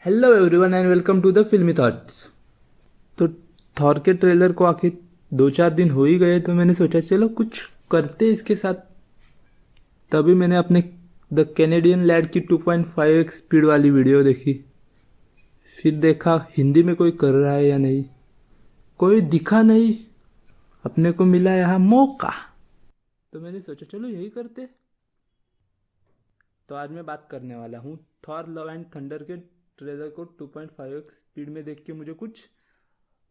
Hello everyone and welcome to the filmy thoughts. तो Thor के trailer को आखिर 2-4 दिन हो ही गए, तो मैंने सोचा चलो कुछ करते इसके साथ। तभी मैंने अपने द कैनेडियन लैड की 2.5x स्पीड वाली वीडियो देखी। फिर देखा हिंदी में कोई कर रहा है या नहीं, कोई दिखा नहीं। अपने को मिला यहाँ मौका, तो मैंने सोचा चलो यही करते। तो आज मैं बात करने वाला हूँ थॉर लव एंड थंडर के ट्रेलर को 2.5x स्पीड में देख के मुझे कुछ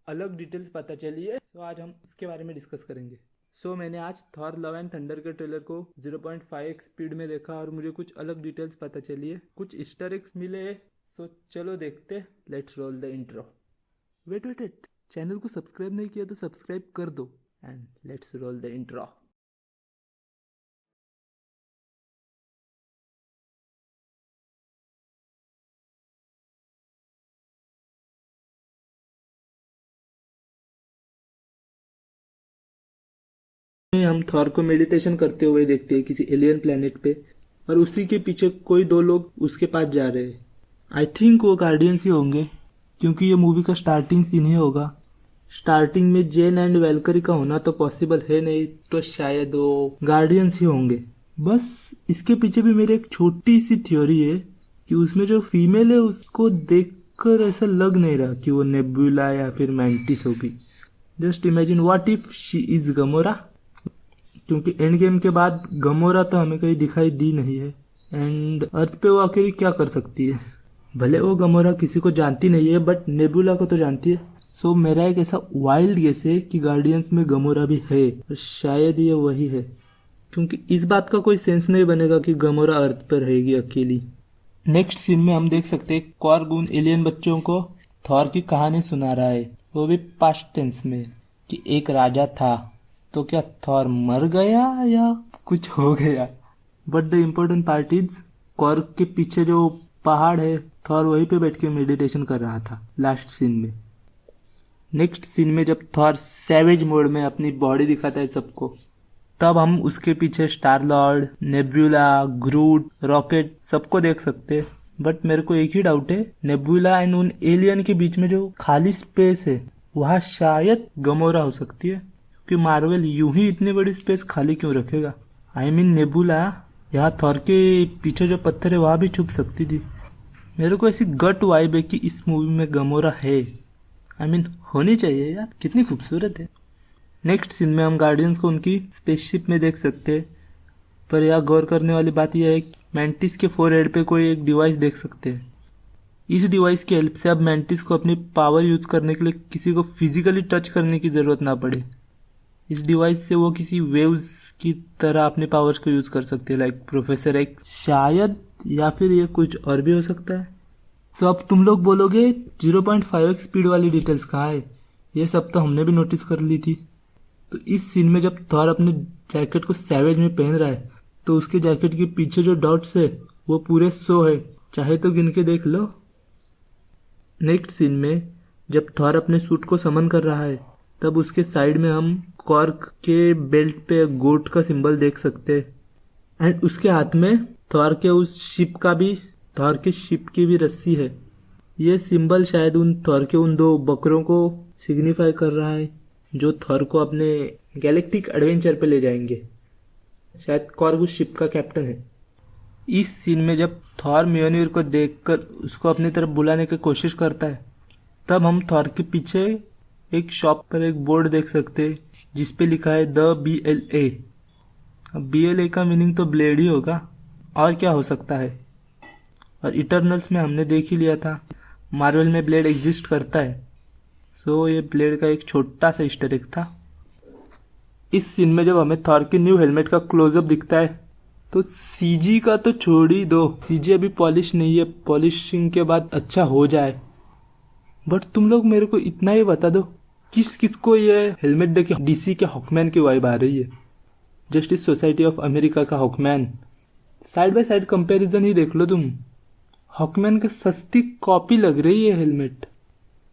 अलग डिटेल्स पता चली है। तो आज हम इसके बारे में डिस्कस करेंगे। मैंने आज थॉर लव एंड थंडर के ट्रेलर को 0.5x स्पीड में देखा और मुझे कुछ अलग डिटेल्स पता चली है, कुछ ईस्टर एग्स मिले है। चलो देखते। Let's roll the intro. Wait, channel को सब्सक्राइब नहीं किया तो सब्सक्राइब कर दो and let's roll the intro. हम थॉर को मेडिटेशन करते हुए देखते हैं किसी एलियन प्लेनेट पे, और उसी के पीछे कोई दो लोग उसके पास जा रहे हैं। आई थिंक वो गार्डियंस ही होंगे, क्योंकि ये मूवी का स्टार्टिंग सीन ही होगा। स्टार्टिंग में जेन एंड वेलकरी का होना तो पॉसिबल है नहीं, तो शायद वो गार्डियंस ही होंगे। बस इसके पीछे भी मेरी एक छोटी सी थ्योरी है कि उसमें जो फीमेल है उसको देखकर ऐसा लग नहीं रहा कि वो नेबुला या फिर मैंटिस होगी। Just imagine what if she is Gamora, क्योंकि एंड गेम के बाद गमोरा तो हमें कहीं दिखाई दी नहीं है। एंड अर्थ पे वो आखिर क्या कर सकती है? भले वो गमोरा किसी को जानती नहीं है, बट नेबुला को तो जानती है। मेरा एक ऐसा वाइल्ड गेस है कि गार्डियंस में गमोरा भी है, और शायद ये वही है, क्योंकि इस बात का कोई सेंस नहीं बनेगा कि गमोरा अर्थ पर रहेगी अकेली। नेक्स्ट सीन में हम देख सकते हैं कॉर्ग उन एलियन बच्चों को थॉर की कहानी सुना रहा है, वो भी पास्ट टेंस में, कि एक राजा था। तो क्या थॉर मर गया या कुछ हो गया? But the important part is Korg के पीछे जो पहाड़ है, थॉर वहीं पे बैठ के मेडिटेशन कर रहा था लास्ट सीन में। नेक्स्ट सीन में जब थॉर सैवेज मोड में अपनी बॉडी दिखाता है सबको, तब हम उसके पीछे स्टार लॉर्ड, नेबुला, ग्रूट, रॉकेट सबको देख सकते हैं। बट मेरे को एक ही डाउट है, नेबुला एंड उन एलियन के बीच में जो खाली स्पेस है वहाँ शायद गमोरा हो सकती है, कि मार्वल यूं ही इतनी बड़ी स्पेस खाली क्यों रखेगा? आई मीन नेबुला यहाँ थॉर के पीछे जो पत्थर है वहाँ भी छुप सकती थी। मेरे को ऐसी गट वाइब है कि इस मूवी में गमोरा है। आई मीन होनी चाहिए यार, कितनी खूबसूरत है। नेक्स्ट सीन में हम गार्डियंस को उनकी स्पेसशिप में देख सकते हैं, पर यहाँ गौर करने वाली बात यह है कि मैंटिस के फोरहेड पे कोई एक डिवाइस देख सकते हैं। इस डिवाइस की हेल्प से अब मैंटिस को अपनी पावर यूज करने के लिए किसी को फिजिकली टच करने की जरूरत ना पड़े। इस डिवाइस से वो किसी वेव्स की तरह अपने पावर्स को यूज कर सकते हैं, लाइक प्रोफेसर एक्स शायद, या फिर ये कुछ और भी हो सकता है। अब तुम लोग बोलोगे 0.5x स्पीड वाली डिटेल्स कहाँ है? ये सब तो हमने भी नोटिस कर ली थी। तो इस सीन में जब थॉर अपने जैकेट को सैवेज में पहन रहा है, तो उसके जैकेट के पीछे जो डॉट्स है वो पूरे 100 है, चाहे तो गिन के देख लो। नेक्स्ट सीन में जब थॉर अपने सूट को समन कर रहा है, तब उसके साइड में हम कॉर्क के बेल्ट पे गोट का सिंबल देख सकते हैं, एंड उसके हाथ में थॉर के उस शिप की भी रस्सी है। ये सिंबल शायद उन थॉर के उन 2 बकरों को सिग्निफाई कर रहा है, जो थॉर को अपने गैलेक्टिक एडवेंचर पे ले जाएंगे। शायद कॉर्ग उस शिप का कैप्टन है। इस सीन में जब थॉर म्योनिर को देखकर उसको अपनी तरफ बुलाने की कोशिश करता है, तब हम थॉर के पीछे एक शॉप पर एक बोर्ड देख सकते हैं जिसपे लिखा है द BLA। अब BLA का मीनिंग तो ब्लेड ही होगा, और क्या हो सकता है? और इटर्नल्स में हमने देख ही लिया था, मार्वल में ब्लेड एग्जिस्ट करता है। ये ब्लेड का एक छोटा सा ईस्टर एग था। इस सीन में जब हमें थॉर की न्यू हेलमेट का क्लोजअप दिखता है, तो CG का तो छोड़ ही दो, CG अभी पॉलिश नहीं है, पॉलिशिंग के बाद अच्छा हो जाए। बट तुम लोग मेरे को इतना ही बता दो, किस किस को ये हेलमेट देख के DC के हॉकमैन की वाइब आ रही है? जस्टिस सोसाइटी ऑफ अमेरिका का Hawkman. Side by side comparison ही देख लो तुम, हॉकमैन की सस्ती कॉपी लग रही है हेलमेट।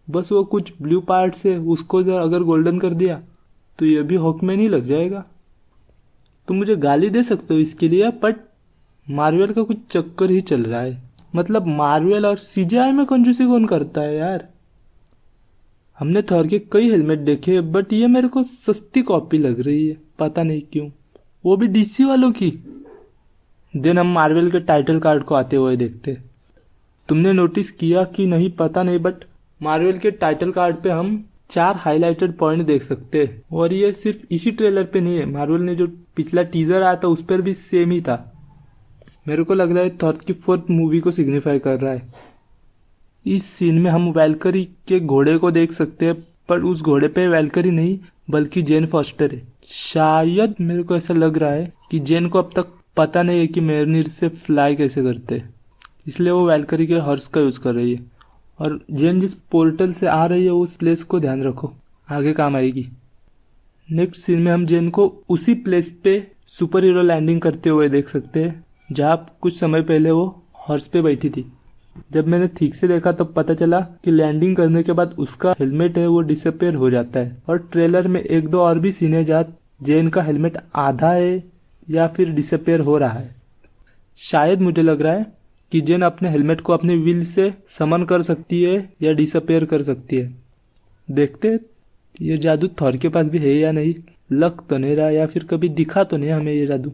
बस वो कुछ ब्लू पार्ट से उसको अगर गोल्डन कर दिया तो ये भी हॉकमैन ही लग जाएगा। तुम मुझे गाली दे सकते हो इसके लिए, बट मार्वल का कुछ चक्कर ही चल रहा है। मतलब मार्वल और सीजीआई में कंजूसी कौन करता है यार। हमने थॉर के कई हेलमेट देखे बट ये मेरे को सस्ती कॉपी लग रही है, पता नहीं क्यों, वो भी डीसी वालों की। देन हम मार्वल के टाइटल कार्ड को आते हुए देखते। तुमने नोटिस किया कि नहीं पता नहीं, बट मार्वल के टाइटल कार्ड पे हम 4 हाईलाइटेड पॉइंट देख सकते हैं। और ये सिर्फ इसी ट्रेलर पे नहीं है, मार्वल ने जो पिछला टीजर आया था उस पर भी सेम ही था। मेरे को लग रहा है थॉर की 4th मूवी को सिग्निफाई कर रहा है। इस सीन में हम वैल्करी के घोड़े को देख सकते हैं, पर उस घोड़े पे वैल्करी नहीं बल्कि जेन फॉस्टर है। शायद मेरे को ऐसा लग रहा है कि जेन को अब तक पता नहीं है कि मेरनीर से फ्लाई कैसे करते हैं, इसलिए वो वैल्करी के हॉर्स का यूज कर रही है। और जेन जिस पोर्टल से आ रही है उस प्लेस को ध्यान रखो, आगे काम आएगी। नेक्स्ट सीन में हम जेन को उसी प्लेस पे सुपर हीरो लैंडिंग करते हुए देख सकते हैं जहाँ कुछ समय पहले वो हॉर्स पे बैठी थी। जब मैंने ठीक से देखा तब पता चला कि लैंडिंग करने के बाद उसका हेलमेट है वो डिसअपेयर हो जाता है। और ट्रेलर में 1-2 और भी सीन है जहाँ जेन का हेलमेट आधा है या फिर डिसअपेयर हो रहा है। शायद मुझे लग रहा है कि जेन अपने हेलमेट को अपने व्हील से समन कर सकती है या डिसअपेयर कर सकती है। देखते ये जादू थॉर के पास भी है या नहीं, लग तो नहीं रहा या फिर कभी दिखा तो नहीं हमें ये जादू।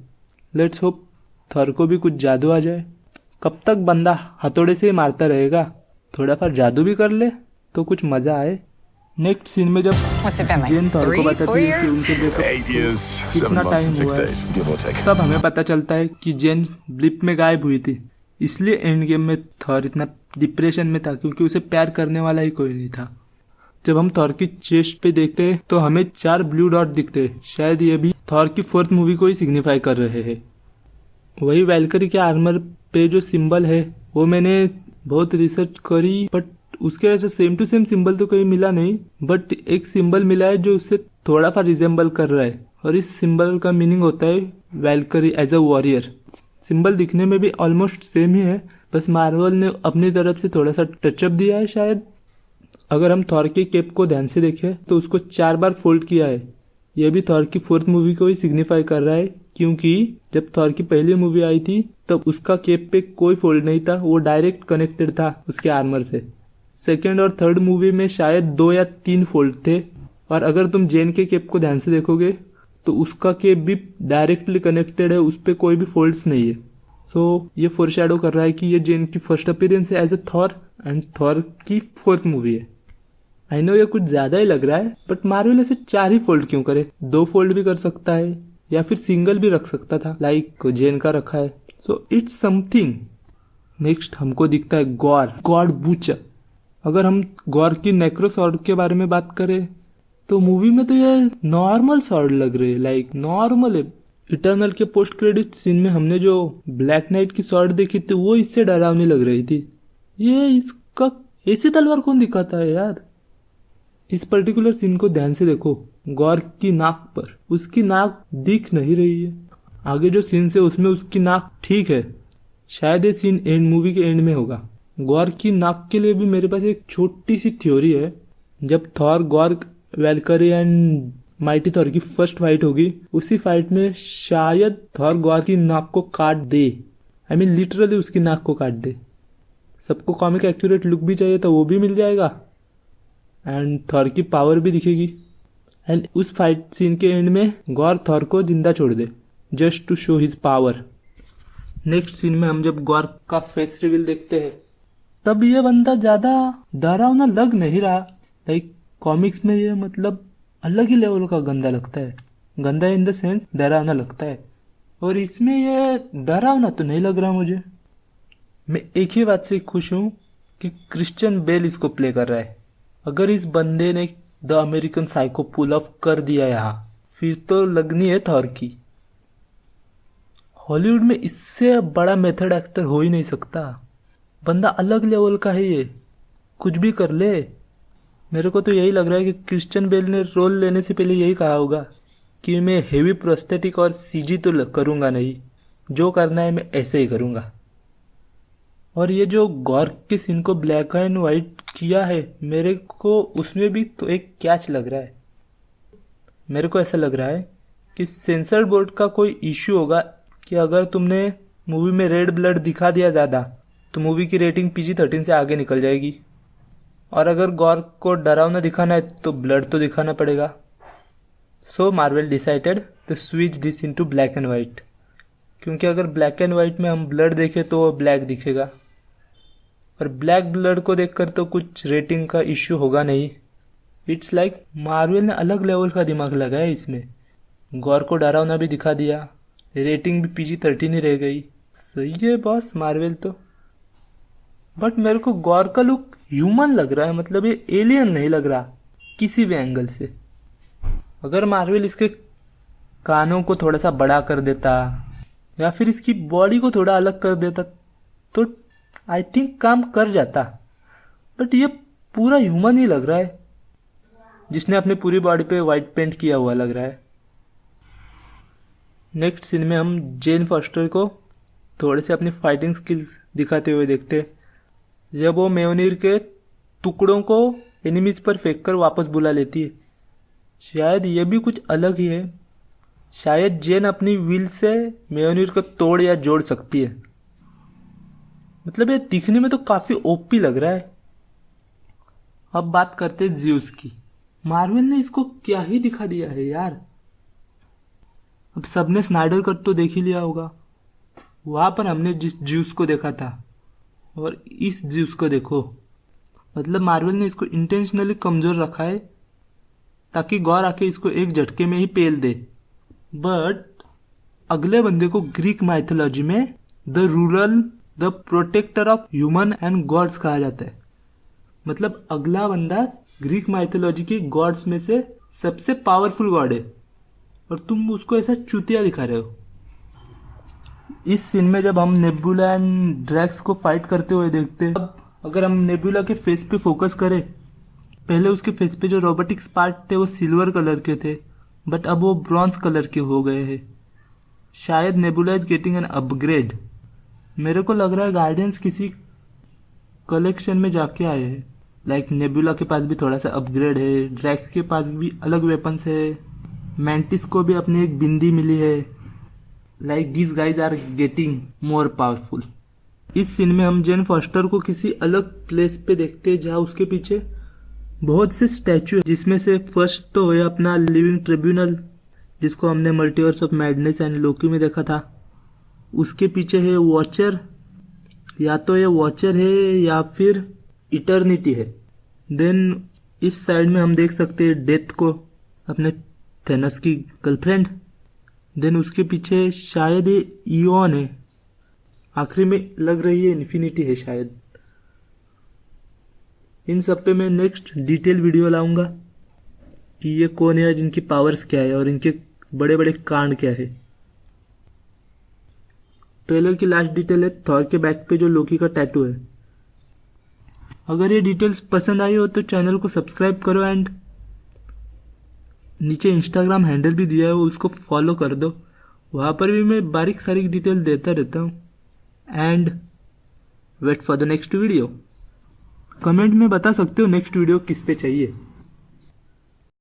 लेट्स होप थॉर को भी कुछ जादू आ जाए। कब तक बंदा हथौड़े से ही मारता रहेगा, थोड़ा सा जादू भी कर ले तो कुछ मजा आए। नेक्स्ट सीन में जब जेन थॉर को बताती है कि उनके ब्रेकअप कितना टाइम हुआ है, तब हमें पता चलता है कि जेन ब्लिप में गायब हुई थी। इसलिए एंड गेम में थॉर इतना डिप्रेशन में था क्योंकि उसे प्यार करने वाला ही कोई नहीं था। जब हम थॉर की चेस्ट पे देखते हैं तो हमें 4 ब्लू डॉट दिखते हैं, शायद ये भी थॉर की 4th मूवी को ही सिग्निफाई कर रहे हैं। वही वैल्करी के आर्मर पे जो सिंबल है वो मैंने बहुत रिसर्च करी बट उसके वजह से सेम टू सेम सिंबल तो कहीं मिला नहीं, बट एक सिंबल मिला है जो उससे थोड़ा सा रिजेंबल कर रहा है और इस सिंबल का मीनिंग होता है Valkyrie as a warrior. Symbol दिखने में भी ऑलमोस्ट सेम ही है, बस मार्वल ने अपनी तरफ से थोड़ा सा टचअप दिया है शायद। अगर हम थॉर के केप को ध्यान से देखें तो उसको 4 बार फोल्ड किया है, यह भी थॉर की 4th मूवी को ही सिग्निफाई कर रहा है क्योंकि जब थॉर की पहली मूवी आई थी तब उसका केप पे कोई फोल्ड नहीं था, वो डायरेक्ट कनेक्टेड था उसके आर्मर से। 2nd और 3rd मूवी में शायद 2 या 3 फोल्ड थे, और अगर तुम जेन के केप को ध्यान से देखोगे तो उसका केप भी डायरेक्टली कनेक्टेड है, उस पर कोई भी फोल्ड्स नहीं है। सो ये फोरशैडो कर रहा है कि ये जेन की फर्स्ट अपीयरेंस है as a Thor and Thor की 4th मूवी है। आई नो ये कुछ ज्यादा ही लग रहा है बट मार्वल ऐसे 4 ही फोल्ड क्यों करे, 2 फोल्ड भी कर सकता है या फिर सिंगल भी रख सकता था लाइक जेन का रखा है। So it's something. नेक्स्ट हमको दिखता है गॉड बूचर। अगर हम गॉर की नेक्रो सॉर्ड के बारे में बात करें तो मूवी में तो ये नॉर्मल सॉर्ड लग रही है, लाइक नॉर्मल है। इटर्नल के पोस्ट क्रेडिट सीन में हमने जो ब्लैक नाइट की सॉर्ड देखी थी वो इससे डरावनी लग रही थी। ये इसका ऐसी तलवार कौन दिखाता है यार। इस पर्टिकुलर सीन को ध्यान से देखो, गॉर की नाक पर उसकी नाक दिख नहीं रही है। आगे जो सीन है उसमें उसकी नाक ठीक है, शायद ये सीन एंड मूवी के एंड में होगा। गॉर की नाक के लिए भी मेरे पास एक छोटी सी थ्योरी है। जब Thor gore Valkyrie and mighty Thor की फर्स्ट फाइट होगी, उसी फाइट में शायद थॉर गॉर की नाक को काट दे, आई मीन लिटरली उसकी नाक को काट दे। सबको कॉमिक एक्यूरेट लुक भी चाहिए तो वो भी मिल जाएगा एंड थॉर की पावर भी दिखेगी। एंड उस फाइट सीन के एंड में गॉर थॉर को जिंदा छोड़ दे just to show his power. Next scene में हम जब गॉर का फेस रिवील देखते हैं तब ये बंदा ज्यादा डरावना लग नहीं रहा। लाइक कॉमिक्स में ये मतलब अलग ही लेवल का गंदा लगता है, गंदा इन द सेंस डरावना लगता है, और इसमें ये डरावना तो नहीं लग रहा मुझे। मैं एक ही बात से खुश हूँ कि क्रिश्चियन बेल इसको प्ले कर रहा है। अगर इस बंदे ने the American psycho pull off कर दिया यहाँ, फिर तो लगनी है थॉर की। हॉलीवुड में इससे बड़ा मेथड एक्टर हो ही नहीं सकता। बंदा अलग लेवल का है, ये कुछ भी कर ले। मेरे को तो यही लग रहा है कि क्रिश्चियन बेल ने रोल लेने से पहले यही कहा होगा कि मैं हेवी प्रोस्थेटिक और सीजी तो करूंगा नहीं, जो करना है मैं ऐसे ही करूंगा। और ये जो गॉर के सीन को ब्लैक एंड व्हाइट किया है, मेरे को उसमें भी तो एक कैच लग रहा है। मेरे को ऐसा लग रहा है कि सेंसर बोर्ड का कोई इश्यू होगा कि अगर तुमने मूवी में रेड ब्लड दिखा दिया ज़्यादा तो मूवी की रेटिंग PG-13 से आगे निकल जाएगी। और अगर गॉर को डरावना दिखाना है तो ब्लड तो दिखाना पड़ेगा। So Marvel decided to switch this into black and white, क्योंकि अगर ब्लैक एंड वाइट में हम ब्लड देखें तो वो ब्लैक दिखेगा, और ब्लैक ब्लड को देखकर तो कुछ रेटिंग का इश्यू होगा नहीं। इट्स लाइक मार्वल ने अलग लेवल का दिमाग लगाया इसमें। गॉर को डरावना भी दिखा दिया, रेटिंग भी PG-13 ही रह गई। सही है बॉस मार्वल तो। बट मेरे को गॉर का लुक ह्यूमन लग रहा है, मतलब ये एलियन नहीं लग रहा किसी भी एंगल से। अगर मार्वल इसके कानों को थोड़ा सा बड़ा कर देता या फिर इसकी बॉडी को थोड़ा अलग कर देता तो आई थिंक काम कर जाता। बट ये पूरा ह्यूमन ही लग रहा है, जिसने अपनी पूरी बॉडी पे वाइट पेंट किया हुआ लग रहा है। नेक्स्ट सीन में हम जेन फॉस्टर को थोड़े से अपनी फाइटिंग स्किल्स दिखाते हुए देखते हैं, जब वो मेयोनीर के टुकड़ों को एनिमीज पर फेंक कर वापस बुला लेती है। शायद ये भी कुछ अलग ही है। शायद जेन अपनी व्हील से मेयोनीर को तोड़ या जोड़ सकती है। मतलब ये दिखने में तो काफी ओपी लग रहा है। अब बात करते हैं ज़्यूस की। मार्वल ने इसको क्या ही दिखा दिया है यार। अब सबने स्नाइडर कट तो देख ही लिया होगा, वहां पर हमने जिस ज़्यूस को देखा था और इस ज़्यूस को देखो। मतलब मार्वल ने इसको इंटेंशनली कमजोर रखा है ताकि गॉर आके इसको एक झटके में ही पेल दे। बट अगले बंदे को ग्रीक माइथोलॉजी में the protector of human and gods कहा जाता है। मतलब अगला बंदा ग्रीक माइथोलॉजी के गॉड्स में से सबसे पावरफुल गॉड है, और तुम उसको ऐसा चूतिया दिखा रहे हो। इस सीन में जब हम नेबुला एंड ड्रैक्स को फाइट करते हुए देखते हैं, अब अगर हम नेबुला के फेस पे फोकस करें, पहले उसके फेस पे जो रोबोटिक्स पार्ट थे वो सिल्वर कलर के थे, बट अब वो ब्रॉन्ज कलर के हो गए हैं। शायद nebula is getting an upgrade. मेरे को लग रहा है गार्डियंस किसी कलेक्शन में जाके आए हैं। लाइक नेबुला के पास भी थोड़ा सा अपग्रेड है, ड्रैक्स के पास भी अलग वेपन्स है, मैंटिस को भी अपनी एक बिंदी मिली है। Like this guys are getting more powerful. इस सीन में हम जेन फॉस्टर को किसी अलग प्लेस पे देखते हैं, जहाँ उसके पीछे बहुत से स्टैचू है, जिसमें से फर्स्ट तो है अपना लिविंग ट्रिब्यूनल, जिसको हमने मल्टीवर्स ऑफ मैडनेस एंड लोकी में देखा था। उसके पीछे है वॉचर, या तो ये वॉचर है या फिर इटर्निटी है। देन इस साइड में हम देख सकते हैं डेथ को, अपने थेनस की गर्लफ्रेंड। देन उसके पीछे शायद ये ईओन है, आखिरी में लग रही है इन्फिनिटी है शायद। इन सब पे मैं नेक्स्ट डिटेल वीडियो लाऊंगा कि ये कौन है, जिनकी पावर्स क्या है और इनके बड़े बड़े कांड क्या है। ट्रेलर की लास्ट डिटेल है थॉर के बैक पे जो लोकी का टैटू है। अगर ये डिटेल्स पसंद आई हो तो चैनल को सब्सक्राइब करो, एंड नीचे इंस्टाग्राम हैंडल भी दिया है, उसको फॉलो कर दो। वहाँ पर भी मैं बारीक सारीक डिटेल देता रहता हूँ। And wait for the next video. Comment में बता सकते हो नेक्स्ट वीडियो किस पे चाहिए।